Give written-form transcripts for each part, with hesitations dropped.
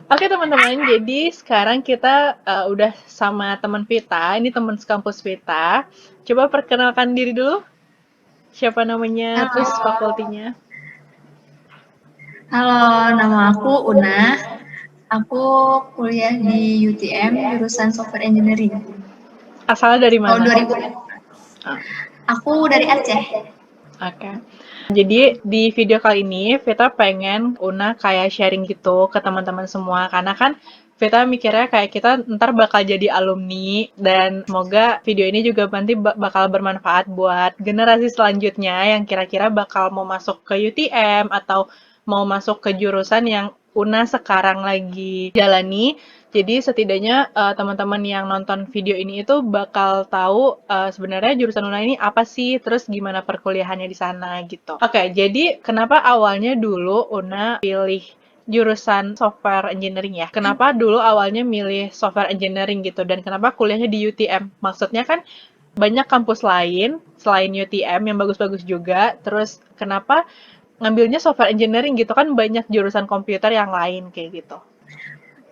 Oke teman-teman, jadi sekarang kita udah sama teman Vita, ini teman sekampus Vita. Coba perkenalkan diri dulu, siapa namanya, terus Halo, fakultinya. halo, nama aku Una. Aku kuliah di UTM jurusan Software Engineering Asalnya dari tahun mana? 2000. Ah, Aku dari Aceh. Oke. Jadi di video kali ini Vita pengen Una kayak sharing gitu ke teman-teman semua karena kan Vita mikirnya kayak kita ntar bakal jadi alumni dan semoga video ini juga nanti bakal bermanfaat buat generasi selanjutnya yang kira-kira bakal mau masuk ke UTM atau mau masuk ke jurusan yang Una sekarang lagi jalani. Jadi setidaknya teman-teman yang nonton video ini itu bakal tahu sebenarnya jurusan Una ini apa sih, terus gimana perkuliahannya di sana gitu. Oke, jadi kenapa awalnya dulu Una pilih jurusan software engineering ya? Kenapa dulu awalnya milih software engineering gitu dan kenapa kuliahnya di UTM? Maksudnya kan banyak kampus lain selain UTM yang bagus-bagus juga. Terus kenapa ngambilnya software engineering gitu kan banyak jurusan komputer yang lain kayak gitu.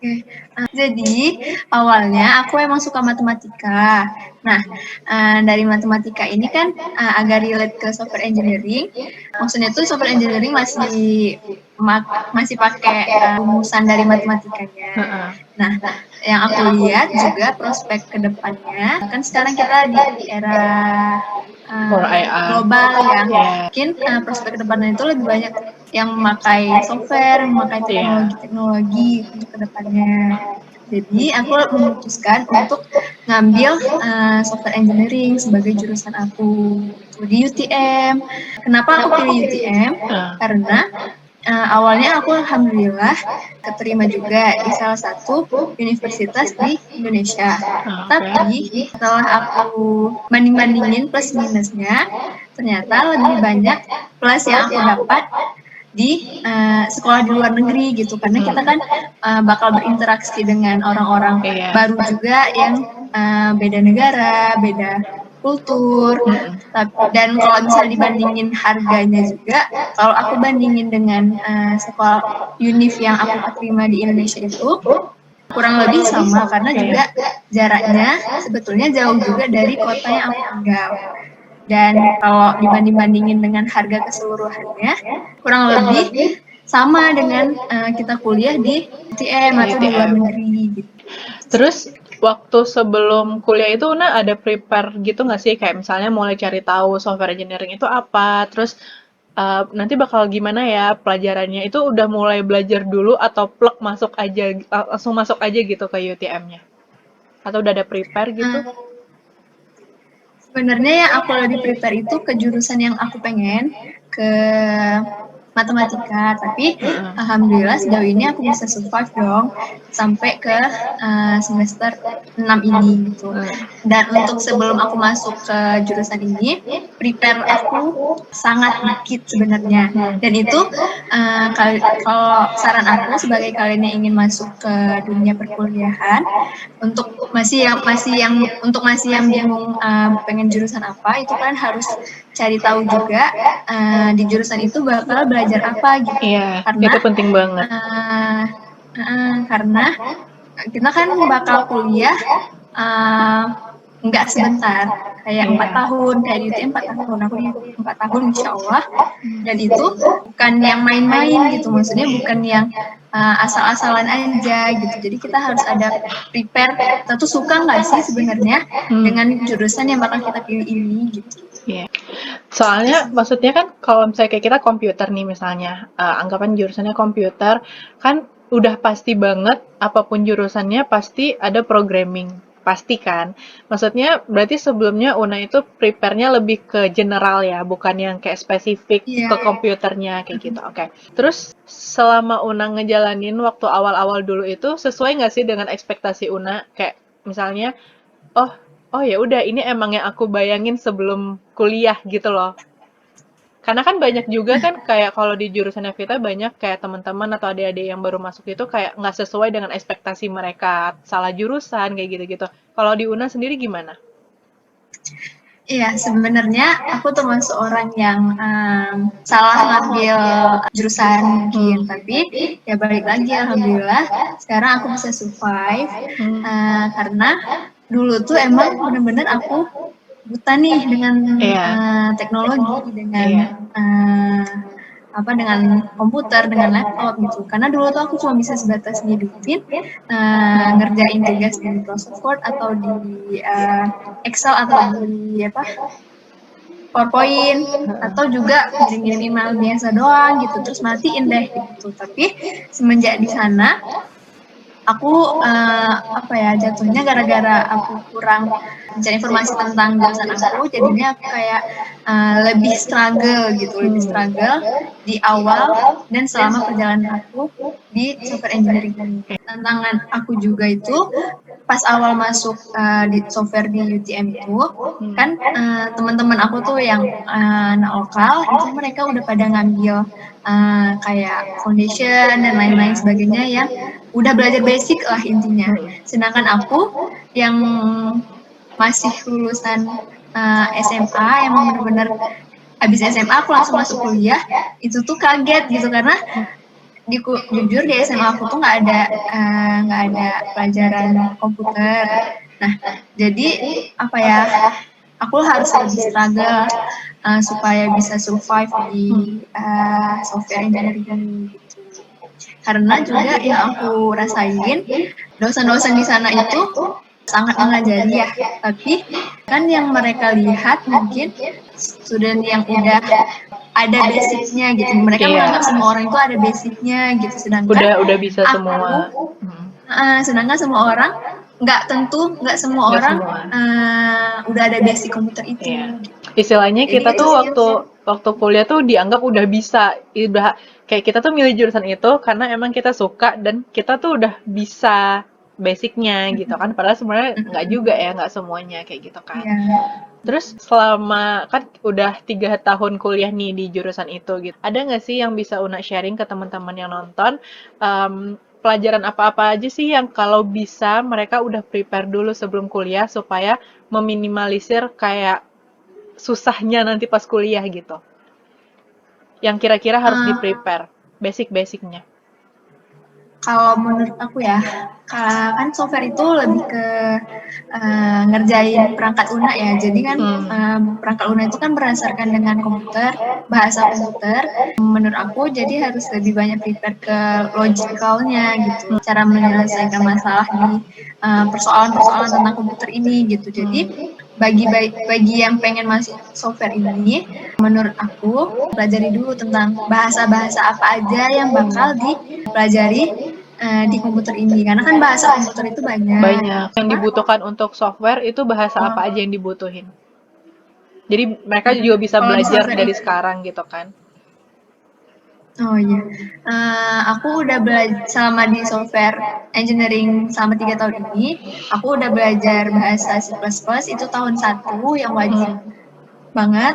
Oke, jadi awalnya aku emang suka matematika. Nah, dari matematika ini kan agak relate ke software engineering. Maksudnya tuh software engineering masih pakai rumusan dari matematikanya. Heeh. Nah, yang aku lihat juga prospek ke depannya, kan sekarang kita di era For AI. global ya, Ya. mungkin prospek ke depannya itu lebih banyak yang memakai software, memakai Iya. teknologi-teknologi untuk ke depannya. Jadi aku memutuskan untuk ngambil software engineering sebagai jurusan aku di UTM. Kenapa aku pilih UTM? Ah. Karena awalnya aku alhamdulillah keterima juga di salah satu universitas di Indonesia. Ah, Tapi oke. setelah aku banding-bandingin plus minusnya, ternyata lebih banyak plus yang aku dapat di sekolah di luar negeri gitu. Karena kita kan bakal berinteraksi dengan orang-orang Iya. baru juga yang beda negara, beda kultur. Mm-mm. Dan kalau misalnya dibandingin harganya juga, kalau aku bandingin dengan sekolah univ yang aku keterima di Indonesia itu kurang lebih sama karena Iya. juga jaraknya sebetulnya jauh juga dari kota yang aku tinggal. Dan kalau dibanding-bandingin dengan harga keseluruhannya, kurang lebih sama dengan kita kuliah di UTM atau di luar UTM. negeri gitu. Terus waktu sebelum kuliah itu Una ada prepare gitu nggak sih kayak misalnya mulai cari tahu software engineering itu apa, terus nanti bakal gimana ya pelajarannya itu udah mulai belajar dulu atau plek masuk aja langsung masuk aja gitu ke UTM-nya? Atau udah ada prepare gitu? Uh, Sebenarnya yang aku lebih prepare itu ke jurusan yang aku pengen, ke matematika, tapi Heeh. alhamdulillah sejauh ini aku bisa survive dong sampai ke semester 6 ini gitu. Dan untuk sebelum aku masuk ke jurusan ini, prepare aku sangat dikit sebenarnya. Hmm. Dan itu kalau saran aku sebagai kalian yang ingin masuk ke dunia perkuliahan, untuk masih yang bingung pengen jurusan apa, itu kan harus cari tahu juga di jurusan itu bakal belajar apa gitu. Iya, Karena itu penting banget. uh, karena kita kan bakal kuliah uh, nggak sebentar, kayak 4 tahun, kayak di UTM 4 tahun, aku di 4 tahun insya Allah. Dan itu bukan yang main-main gitu, maksudnya bukan yang asal-asalan aja gitu. Jadi kita harus ada prepare, kita tuh suka nggak sih sebenarnya Hmm. dengan jurusan yang bakal kita pilih ini gitu. Iya. Soalnya maksudnya kan kalau misalnya kayak kita komputer nih misalnya, anggapan jurusannya komputer, kan udah pasti banget apapun jurusannya pasti ada programming, pasti kan? Maksudnya berarti sebelumnya Una itu prepare-nya lebih ke general ya, bukan yang kayak spesifik Iya. ke komputernya kayak gitu. Oke. Terus selama Una ngejalanin waktu awal-awal dulu itu sesuai nggak sih dengan ekspektasi Una? Kayak misalnya, oh oh ya udah ini emang yang aku bayangin sebelum kuliah gitu loh. Karena kan banyak juga kan kayak kalau di jurusan Evita banyak kayak teman-teman atau adik-adik yang baru masuk itu kayak nggak sesuai dengan ekspektasi mereka, salah jurusan kayak gitu-gitu. Kalau di UNA sendiri gimana? Iya, sebenarnya aku termasuk orang yang salah ngambil jurusan mungkin, tapi ya balik lagi alhamdulillah sekarang aku bisa survive karena dulu tuh emang bener-bener aku buta nih dengan Iya. teknologi, dengan Iya. dengan komputer, dengan laptop gitu. Karena dulu tuh aku cuma bisa sebatas ngidupin, ngerjain tugas di Microsoft Word atau di Excel atau di PowerPoint atau juga ngirim-ngirim email biasa doang gitu, terus matiin deh gitu. Tapi semenjak di sana aku jatuhnya gara-gara aku kurang mencari informasi tentang jurusan aku, jadinya aku kayak lebih struggle gitu, lebih struggle di awal dan selama perjalanan aku di software engineering ini. Tantangan aku juga itu pas awal masuk di software di UTM itu kan teman-teman aku tuh yang anak lokal itu mereka udah pada ngambil kayak foundation dan lain-lain sebagainya yang udah belajar basic lah intinya. Sedangkan aku yang masih lulusan SMA yang benar-benar habis SMA aku langsung masuk kuliah, itu tuh kaget gitu karena jujur di SMA aku tuh nggak ada pelajaran komputer. Nah, jadi aku harus lebih struggle supaya bisa survive di software engineering ini gitu. Karena juga yang aku rasain dosen-dosen di sana itu sangat mengajari ya, tapi kan yang mereka lihat mungkin student yang udah ada basicnya gitu, mereka menganggap semua orang itu ada basicnya gitu, sedangkan udah bisa semua. sedangkan semua orang nggak semua orang udah ada basic komputer itu. Iya. Istilahnya Jadi kita itu tuh sih waktu kuliah tuh dianggap udah bisa, udah kayak kita tuh milih jurusan itu karena emang kita suka dan kita tuh udah bisa basicnya gitu kan. Padahal sebenarnya nggak juga ya, nggak semuanya kayak gitu kan. ya. Terus selama kan udah 3 tahun kuliah nih di jurusan itu gitu, ada nggak sih yang bisa Una sharing ke teman-teman yang nonton, pelajaran apa-apa aja sih yang kalau bisa mereka udah prepare dulu sebelum kuliah supaya meminimalisir kayak susahnya nanti pas kuliah gitu. Yang kira-kira harus di-prepare, basic-basicnya. Kalau menurut aku ya, kan software itu lebih ke ngerjain perangkat lunak ya. Jadi kan perangkat lunak itu kan berdasarkan dengan komputer, bahasa komputer. Menurut aku jadi harus lebih banyak prepare ke logikalnya gitu, cara menyelesaikan masalah di persoalan-persoalan tentang komputer ini gitu. Jadi bagi yang pengen masuk software ini, menurut aku pelajari dulu tentang bahasa-bahasa apa aja yang bakal dipelajari di komputer ini, karena kan bahasa komputer itu banyak. Yang dibutuhkan untuk software itu bahasa apa aja yang dibutuhin. Jadi mereka juga bisa belajar dari sekarang gitu kan. Oh iya, aku udah belajar selama di software engineering selama 3 tahun ini, aku udah belajar bahasa C++ itu tahun 1 yang wajib banget.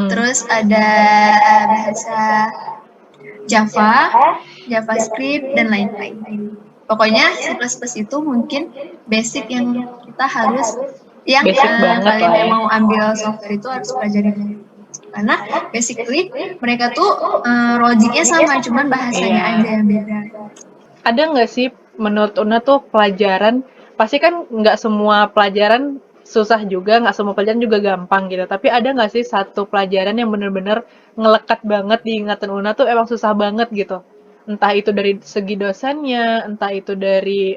Terus ada bahasa Java, JavaScript, dan lain-lain. Pokoknya C++ itu mungkin basic yang kita harus, yang kalian yang mau ambil software itu harus pelajari dulu. Karena basically mereka tuh logiknya sama, cuman bahasanya aja yang beda. Ada nggak sih menurut Una tuh pelajaran, pasti kan nggak semua pelajaran susah juga, nggak semua pelajaran juga gampang gitu. Tapi ada nggak sih satu pelajaran yang bener-bener ngelekat banget di ingatan Una tuh emang susah banget gitu? Entah itu dari segi dosennya, entah itu dari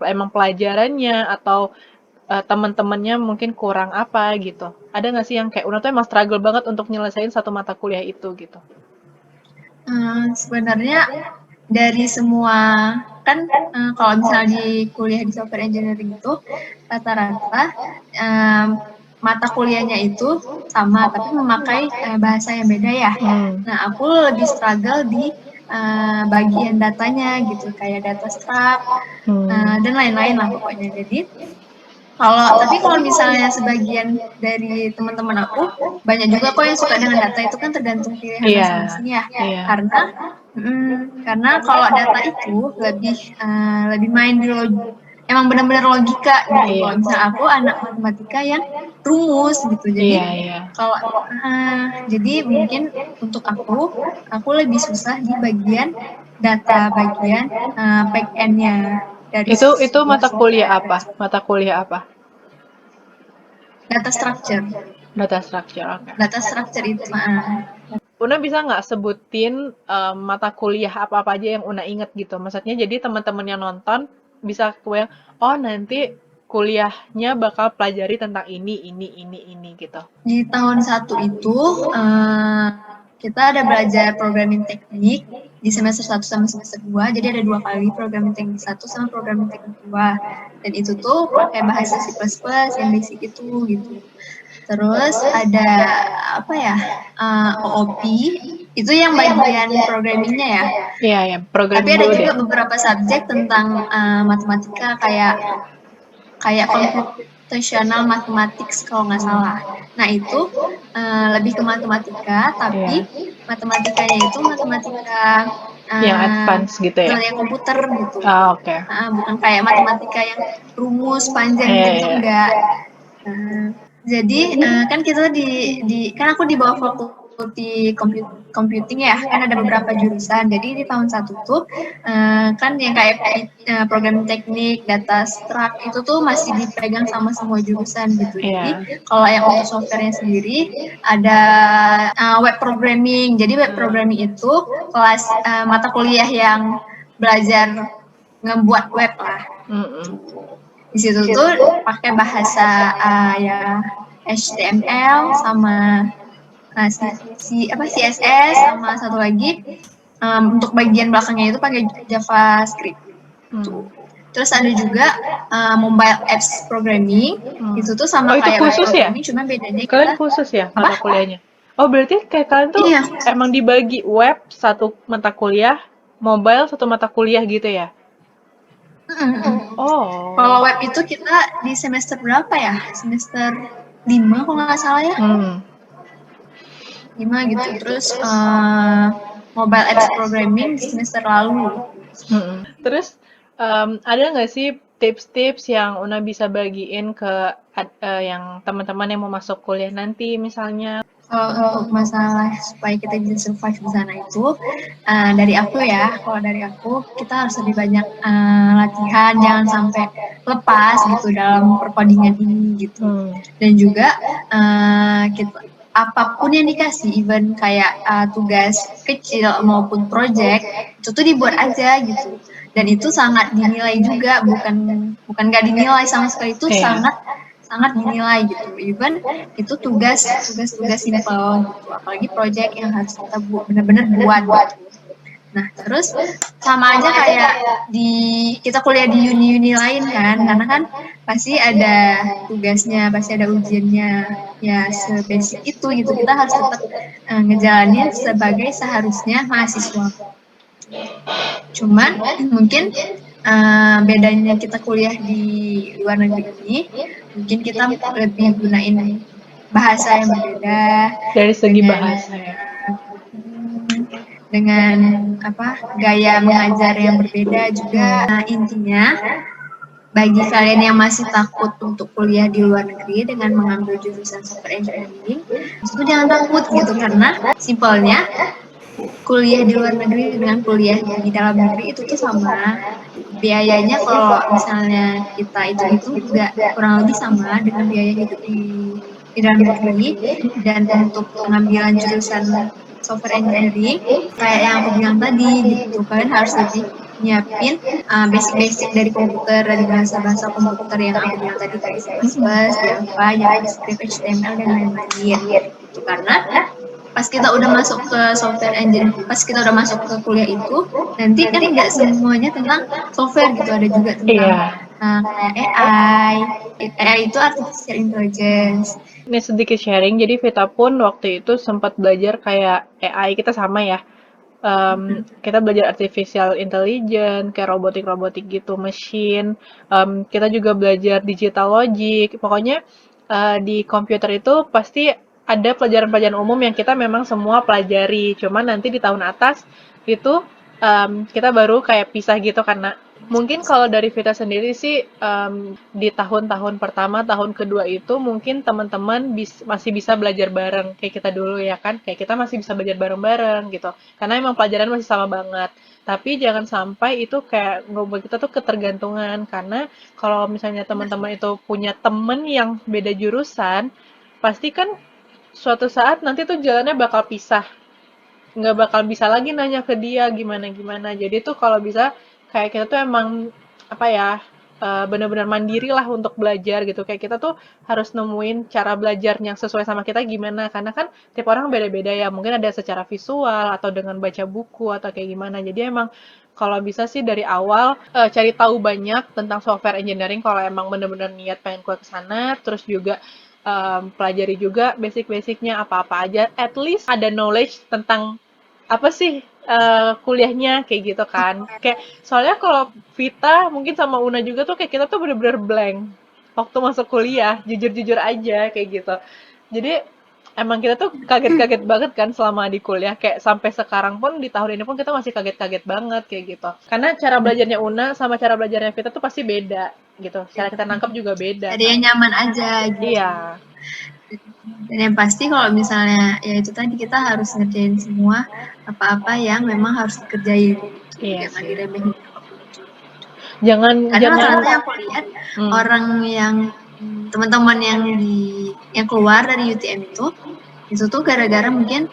emang pelajarannya, atau teman-temannya mungkin kurang apa gitu. Ada nggak sih yang kayak Una tuh emang struggle banget untuk nyelesain satu mata kuliah itu gitu? Sebenarnya dari semua kan kalau misalnya di kuliah di software engineering itu rata-rata mata kuliahnya itu sama tapi memakai bahasa yang beda ya. Nah, aku lebih struggle di bagian datanya gitu, kayak data struct dan lain-lain lah pokoknya. Jadi tapi kalau misalnya sebagian dari teman-teman aku banyak juga kok yang suka dengan data, itu kan tergantung pilihan masing-masing ya. Karena kalau data itu lebih main di emang benar-benar logika gitu. Iya. Kalau misalnya aku anak matematika yang rumus gitu. Jadi Iya. kalau jadi mungkin untuk aku lebih susah di bagian data, bagian back end-nya dari Itu sebuah mata kuliah software. apa? Mata kuliah apa? Data structure. Data structure, oke. Data structure itu Una bisa nggak sebutin mata kuliah apa-apa aja yang Una inget gitu? Maksudnya jadi teman-teman yang nonton bisa kebayang, oh nanti kuliahnya bakal pelajari tentang ini gitu. di tahun 1 itu kita ada belajar programming teknik di semester 1 sama semester 2. Jadi ada 2 kali programming teknik 1 sama programming teknik 2. Dan itu tuh pakai bahasa C++ yang basic itu gitu. Terus ada apa ya? OOP itu yang bagian programmingnya ya. Iya, ya, Tapi programming ada dulu juga deh. beberapa subjek tentang matematika kayak computational mathematics kalau nggak salah. Nah itu lebih ke matematika, tapi Iya. matematikanya itu matematika Yang advance gitu ya? penilaian komputer gitu. Ah, oke. Bukan kayak matematika yang rumus panjang Iya, gitu iya. enggak. Jadi kan kita kan aku di bawah fakulti computing ya, kan ada beberapa jurusan. Jadi di tahun 1 tuh kan yang kayak programming teknik, data struct itu tuh masih dipegang sama semua jurusan gitu. Jadi Iya. kalau yang untuk softwarenya sendiri ada web programming. Jadi web programming itu kelas mata kuliah yang belajar ngebuat web lah. Di situ tuh pakai bahasa ya HTML sama CSS sama satu lagi untuk bagian belakangnya itu pakai JavaScript. Terus ada juga mobile apps programming. Itu tuh sama itu kayak web khusus ya? programming, cuma bedanya Kalian kita khusus ya mata kuliahnya? Oh, berarti kayak kalian tuh iya. emang dibagi web satu mata kuliah, mobile satu mata kuliah gitu ya? Oh. Kalau web itu kita di semester berapa ya? Semester 5 kalau nggak salah ya. 5 gitu. Terus mobile apps programming di semester lalu. Terus ada nggak sih tips-tips yang Una bisa bagiin ke yang teman-teman yang mau masuk kuliah nanti misalnya? Kalau untuk masalah supaya kita bisa survive di sana itu, dari aku ya, kalau dari aku kita harus lebih banyak latihan, jangan sampai lepas gitu dalam perkodingan ini gitu. Dan juga kita apapun yang dikasih, even kayak tugas kecil maupun project, itu tuh dibuat aja gitu. Dan itu sangat dinilai juga, bukan nggak dinilai sama sekali, itu sangat dinilai gitu. Even itu tugas simple gitu, apalagi project yang harus kita benar-benar buat gitu. Nah terus sama aja kayak kita kuliah di uni lain kan, karena kan pasti ada tugasnya, pasti ada ujiannya, ya sebasic itu gitu. Kita harus tetap ngejalanin sebagai seharusnya mahasiswa. Cuman mungkin bedanya kita kuliah di luar negeri ini, mungkin kita lebih gunain bahasa yang berbeda dari segi bahasa ya. Dengan gaya mengajar yang berbeda juga. Nah, intinya bagi kalian yang masih takut untuk kuliah di luar negeri dengan mengambil jurusan software engineering, itu jangan takut gitu, karena simpelnya kuliah di luar negeri dengan kuliah di dalam negeri itu tuh sama. Biayanya kalau misalnya kita hitung-hitung juga kurang lebih sama dengan biaya hidup di dalam negeri. Dan untuk pengambilan jurusan software engineering, kayak yang aku bilang tadi gitu, kalian harus lebih nyiapin basic-basic dari komputer, dari bahasa-bahasa komputer yang aku bilang tadi, kayak C++, Java, JavaScript, HTML, dan lain-lain gitu. Karena pas kita udah masuk ke software engineering, pas kita udah masuk ke kuliah itu, nanti kan nggak semuanya tentang software gitu, ada juga tentang kayak AI itu artificial intelligence. Ini sedikit sharing, jadi Vita pun waktu itu sempat belajar kayak AI, kita sama ya. Kita belajar artificial intelligence, kayak robotik-robotik gitu, mesin. Kita juga belajar digital logic. Pokoknya di komputer itu pasti ada pelajaran-pelajaran umum yang kita memang semua pelajari. Cuman nanti di tahun atas itu kita baru kayak pisah gitu, karena Mungkin kalau dari Vita sendiri sih, di tahun-tahun pertama, tahun kedua itu mungkin teman-teman masih bisa belajar bareng kayak kita dulu ya kan, kayak kita masih bisa belajar bareng-bareng gitu. Karena emang pelajaran masih sama banget. Tapi jangan sampai itu kayak ngebuat kita tuh ketergantungan, karena kalau misalnya teman-teman itu punya temen yang beda jurusan, pasti kan suatu saat nanti tuh jalannya bakal pisah, nggak bakal bisa lagi nanya ke dia gimana-gimana. Jadi tuh kalau bisa kayak kita tuh emang apa ya, benar-benar mandiri lah untuk belajar gitu. Kayak kita tuh harus nemuin cara belajar yang sesuai sama kita gimana. Karena kan tiap orang beda-beda ya. Mungkin ada secara visual atau dengan baca buku atau kayak gimana. Jadi emang kalau bisa sih dari awal cari tahu banyak tentang software engineering kalau emang bener-bener niat pengen kuat ke sana. Terus juga pelajari juga basic-basicnya apa-apa aja. At least ada knowledge tentang apa sih kuliahnya kayak gitu kan. Kayak soalnya kalau Vita mungkin sama Una juga tuh kayak kita tuh bener-bener blank waktu masuk kuliah, jujur-jujur aja kayak gitu. Jadi emang kita tuh kaget-kaget banget kan selama di kuliah, kayak sampai sekarang pun di tahun ini pun kita masih kaget-kaget banget kayak gitu. Karena cara belajarnya Una sama cara belajarnya Vita tuh pasti beda gitu. Cara kita nangkep juga beda Jadi kan. yang nyaman aja gitu. Iya, Dan yang pasti kalau misalnya ya itu tadi kita harus ngerjain semua apa-apa yang memang harus dikerjain gitu. iya Jangan sih. diremehin. Jangan Karena jangan rata-rata yang aku lihat hmm, orang yang teman-teman yang keluar dari UTM itu tuh gara-gara mungkin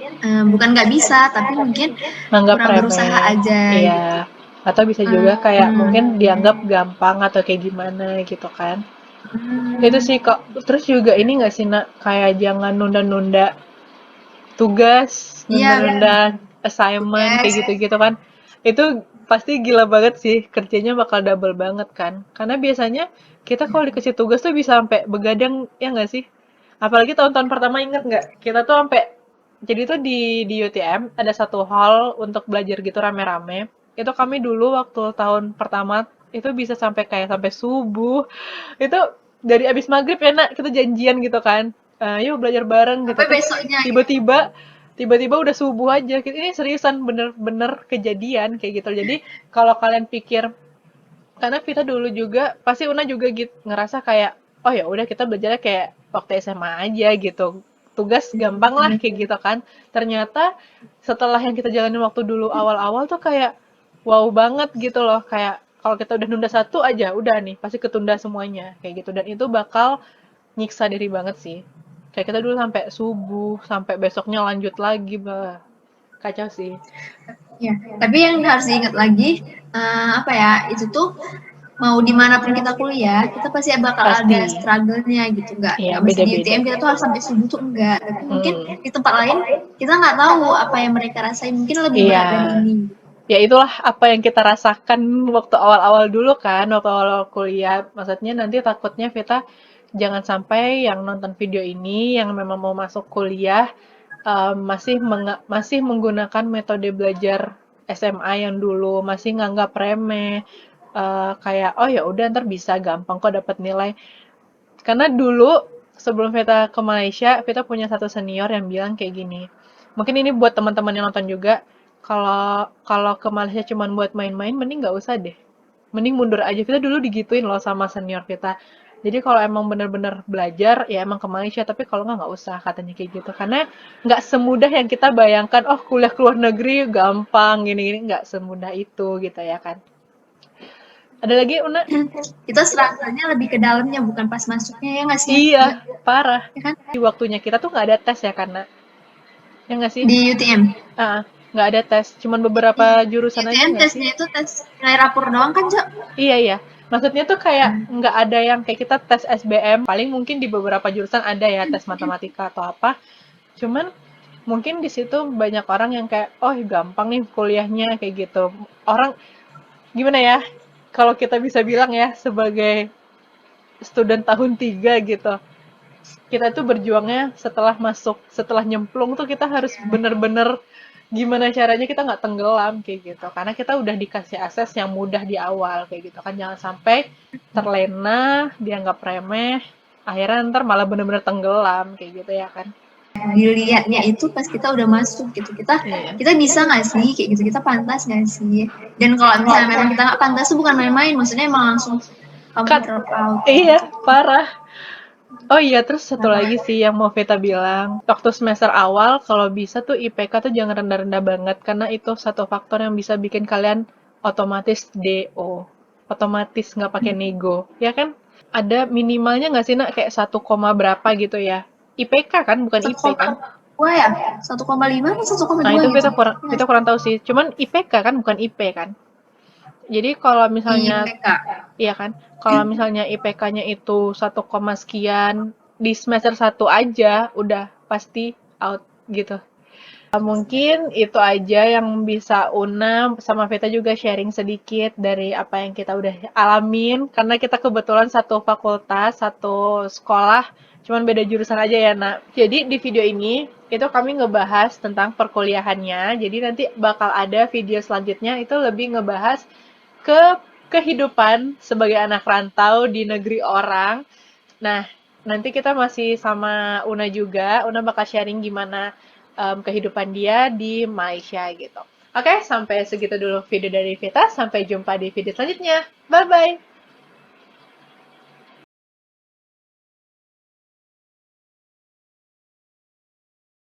bukan nggak bisa tapi mungkin nganggap kurang berusaha remeh. aja gitu. Iya. Atau bisa juga kayak Hmm, mungkin dianggap gampang atau kayak gimana gitu kan. Itu hmm, sih kok. Terus juga ini nggak sih nak, kayak jangan nunda-nunda tugas, iya nunda-nunda assignment tugas. kayak gitu-gitu kan. Itu pasti gila banget sih, kerjanya bakal double banget kan. Karena biasanya kita kalau dikasih tugas tuh bisa sampai begadang, ya nggak sih? Apalagi tahun-tahun pertama, inget nggak? Kita tuh sampai, jadi tuh di UTM ada satu hall untuk belajar gitu rame-rame. Itu kami dulu waktu tahun pertama itu bisa sampai kayak sampai subuh. Itu dari abis maghrib ya nak, kita janjian gitu kan. Yuk belajar bareng gitu. Sampai Terus besoknya gitu. tiba-tiba tiba-tiba udah subuh aja. Ini seriusan bener-bener kejadian kayak gitu. Jadi kalau kalian pikir, karena Vita dulu juga pasti Una juga gitu ngerasa kayak, oh ya udah kita belajarnya kayak waktu SMA aja gitu, tugas gampang lah kayak gitu kan. Ternyata setelah yang kita jalanin waktu dulu awal-awal tuh kayak wow banget gitu loh, kayak kalau kita udah nunda satu aja udah nih pasti ketunda semuanya kayak gitu, dan itu bakal nyiksa diri banget sih. Kayak kita dulu sampai subuh, sampai besoknya lanjut lagi, bah. Kacau sih. Ya, tapi yang harus diingat lagi apa ya itu tuh mau dimanapun kita kuliah kita pasti bakal Pasti. ada struggle-nya gitu Iya, nggak mesti di beda-beda. UTM kita tuh harus sampai subuh tuh enggak tapi mungkin Hmm. di tempat lain kita nggak tahu apa yang mereka rasain mungkin lebih Iya. berat dari ini. Ya itulah apa yang kita rasakan waktu awal-awal dulu kan, waktu awal-awal kuliah. Maksudnya nanti takutnya Vita jangan sampai yang nonton video ini, yang memang mau masuk kuliah, masih menggunakan metode belajar SMA yang dulu, masih nganggap remeh, kayak oh ya udah ntar bisa gampang kok dapat nilai. Karena dulu sebelum Vita ke Malaysia, Vita punya satu senior yang bilang kayak gini. Mungkin ini buat teman-teman yang nonton juga. Kalau kalau ke Malaysia cuman buat main-main, mending nggak usah deh. Mending mundur aja. Vita dulu digituin loh sama senior Vita. Jadi kalau emang bener-bener belajar, ya emang ke Malaysia. Tapi kalau nggak usah, katanya kayak gitu. Karena nggak semudah yang kita bayangkan, oh kuliah ke luar negeri gampang, gini-gini. Nggak semudah itu gitu ya kan. Ada lagi, Una? Kita struggle-nya lebih ke dalamnya bukan pas masuknya ya nggak sih Iya, ya, parah. ya kan Di waktunya kita tuh nggak ada tes ya, karena ya nggak sih? di UTM. Nggak ada tes, cuman beberapa jurusan aja UTM nggak sih? tesnya itu tes nilai rapor doang kan Jo? Iya, iya. Maksudnya tuh kayak nggak ada yang kayak kita tes SBM, paling mungkin di beberapa jurusan ada ya tes matematika atau apa. Cuman mungkin di situ banyak orang yang kayak, oh gampang nih kuliahnya kayak gitu. Orang gimana ya? Kalau kita bisa bilang ya sebagai student tahun 3 gitu. Kita tuh berjuangnya setelah masuk, setelah nyemplung tuh kita harus bener-bener gimana caranya kita nggak tenggelam kayak gitu. Karena kita udah dikasih akses yang mudah di awal kayak gitu kan. Jangan sampai terlena, dianggap remeh, akhirnya ntar malah bener-bener tenggelam kayak gitu ya kan. dilihatnya itu pas kita udah masuk gitu. Kita bisa nggak sih kayak gitu, kita pantas nggak sih. Dan kalau misalnya memang kita nggak pantas tuh bukan main-main, maksudnya emang langsung kamu Cut. drop out. Iya, parah. Oh iya, terus satu Parah. lagi sih yang mau Vita bilang. Waktu semester awal, kalau bisa tuh IPK tuh jangan rendah-rendah banget, karena itu satu faktor yang bisa bikin kalian otomatis DO. Otomatis nggak pakai nego. Ya kan? Ada minimalnya nggak sih, Nak? Kayak 1, berapa gitu ya? IPK kan, bukan IP kan? 1,2 ya? 1,5 atau 1,2 Nah, itu gitu? Vita kurang tahu sih. Cuman IPK kan, bukan IP kan? Jadi kalau misalnya IPK. iya kan? Kalau misalnya IPK-nya itu 1, sekian, di semester 1 aja udah pasti out gitu. Mungkin itu aja yang bisa Una sama Vita juga sharing sedikit dari apa yang kita udah alamin. Karena kita kebetulan satu fakultas, satu sekolah, cuman beda jurusan aja ya, Nak. Jadi di video ini, itu kami ngebahas tentang perkuliahannya. Jadi nanti bakal ada video selanjutnya, itu lebih ngebahas ke kehidupan sebagai anak rantau di negeri orang. Nah, nanti kita masih sama Una juga. Una bakal sharing gimana kehidupan dia di Malaysia gitu. Oke, sampai segitu dulu video dari Vita. Sampai jumpa di video selanjutnya. Bye-bye!